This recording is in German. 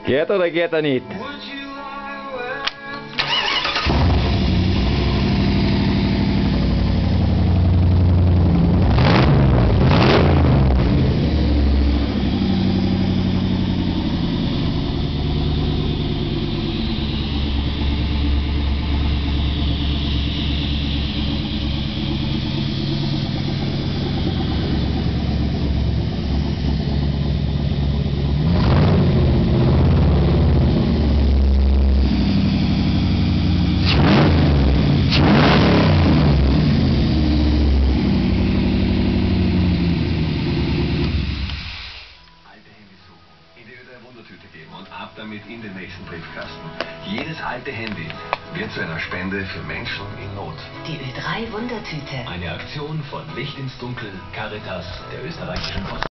Geht oder geht er nicht? Wundertüte geben und ab damit in den nächsten Briefkasten. Jedes alte Handy wird zu einer Spende für Menschen in Not. Die Ö3 Wundertüte. Eine Aktion von Licht ins Dunkel, Caritas, der österreichischen Post.